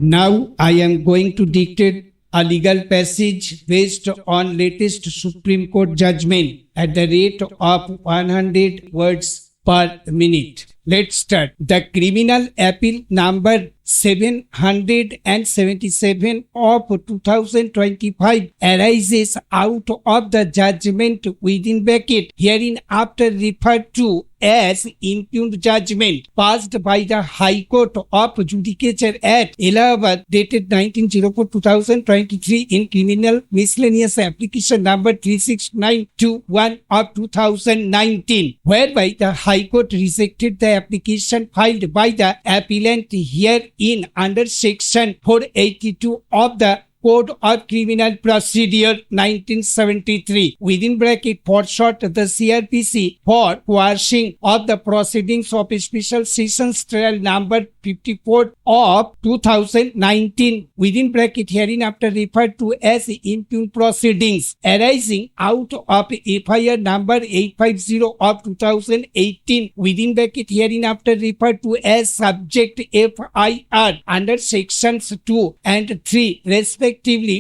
Now I am going to dictate a legal passage based on latest Supreme Court judgment at the rate of 100 words per minute. Let's start. The criminal appeal number 777 of 2025 arises out of the judgment within bracket hereinafter referred to as impugned judgment passed by the High Court of Judicature at Allahabad dated 19/04/2023 in criminal miscellaneous application number 36921 of 2019, whereby the High Court rejected the application filed by the appellant herein under section 482 of the Code of Criminal Procedure 1973 within bracket for short the CRPC for quashing of the proceedings of Special Sessions Trial number 54 of 2019 within bracket hereinafter referred to as impugned proceedings arising out of FIR number 850 of 2018 within bracket hereinafter referred to as subject FIR under sections 2 and 3 respectively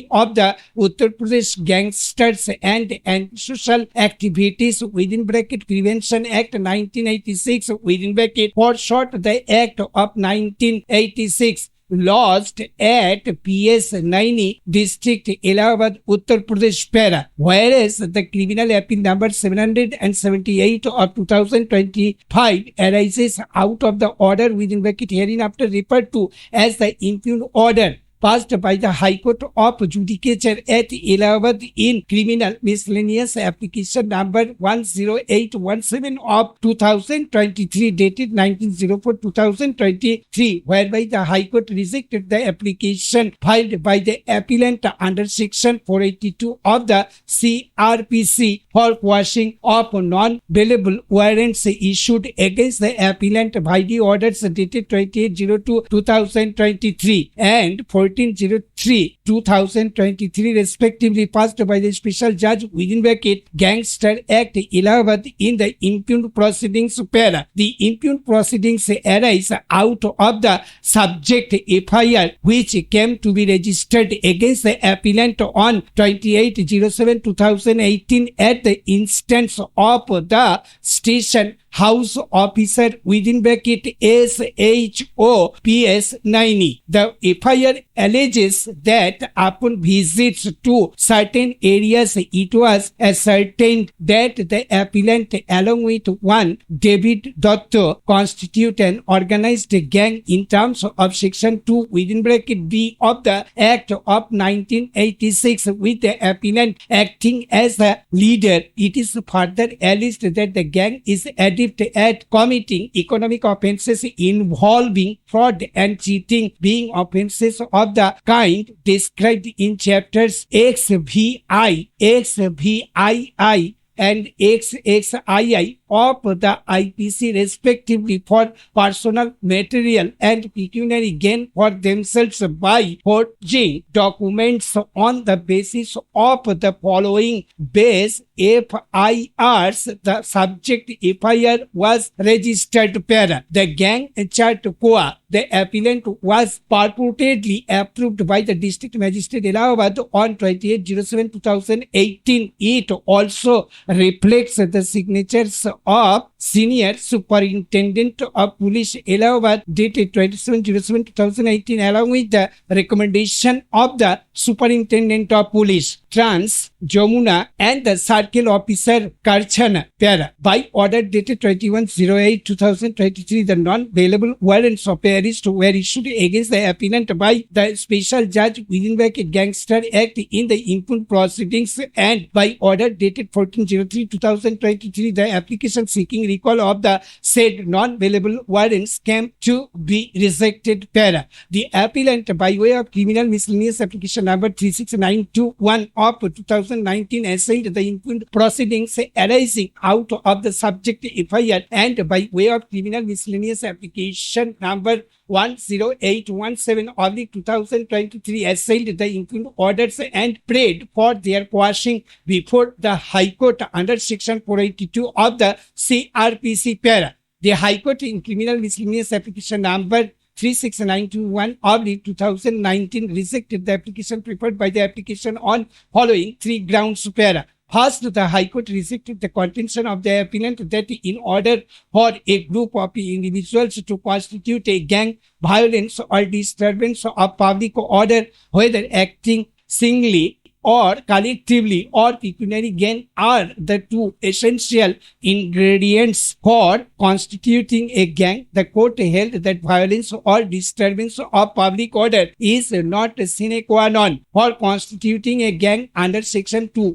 of the Uttar Pradesh Gangsters and Antisocial Activities within bracket Prevention Act 1986 within bracket for short the Act of 1986 lodged at PS Naini District, Allahabad, Uttar Pradesh, Para. Whereas the criminal appeal number 778 of 2025 arises out of the order within bracket hereinafter referred to as the impugned order passed by the High Court of Judicature at Allahabad in criminal miscellaneous application number 10817 of 2023 dated 19/04/2023, whereby the High Court rejected the application filed by the appellant under section 482 of the CRPC for quashing of non-bailable warrants issued against the appellant by the orders dated 28/02/2023 and 14/03/2023 respectively passed by the special judge within bracket Gangster Act Allahabad in the impugned proceedings para. The impugned proceedings arise out of the subject FIR which came to be registered against the appellant on 28/07/2018 at the instance of the station house officer within bracket SHO PS 90. The FIR alleges that upon visits to certain areas it was ascertained that the appellant along with one David Dotto constitute an organized gang in terms of section 2 within bracket B of the Act of 1986 with the appellant acting as the leader. It is further alleged that the gang is adept at committing economic offences involving fraud and cheating, being offences of the kind described in chapters XVI, XVI and XXII of the IPC respectively for personal, material and pecuniary gain for themselves by forging documents on the basis of the following base FIRs. The subject FIR was registered para. The gang chart coa. The appellant was purportedly approved by the District Magistrate Allahabad on 28/07/2018. It also reflects the signatures of Senior Superintendent of Police Allahabad dated 27/07/2018 along with the recommendation of the Superintendent of Police Trans Jamuna and the Circle Officer Karchana para. By order dated 21/08/2023 the non-bailable warrants of arrest were issued against the appellant by the special judge within bracket Gangster Act in the impugned proceedings, and by order dated 14/03/2023 the application seeking recall of the said non-bailable warrants came to be rejected para. The appellant by way of criminal miscellaneous application number 36921 of 2019 assailed the impugned proceedings arising out of the subject FIR, and by way of criminal miscellaneous application number 10817 of 2023 assailed the impugned orders and prayed for their quashing before the High Court under section 482 of the CRPC para. The High Court in criminal miscellaneous application number 3691/2019 rejected the application preferred by the application on following three grounds. Para. First, the High Court rejected the contention of the appellant that in order for a group of individuals to constitute a gang, violence or disturbance of public order, whether acting singly or collectively or pecuniary gain are the two essential ingredients for constituting a gang, the court held that violence or disturbance of public order is not sine qua non for constituting a gang under Section 2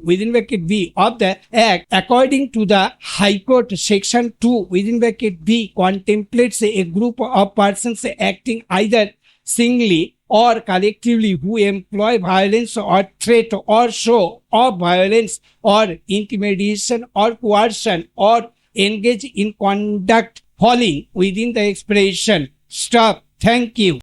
(B) of the Act. According to the High Court, Section 2 (B) contemplates a group of persons acting either singly or collectively who employ violence or threat or show of violence or intimidation or coercion or engage in conduct falling within the expression. Stop. Thank you.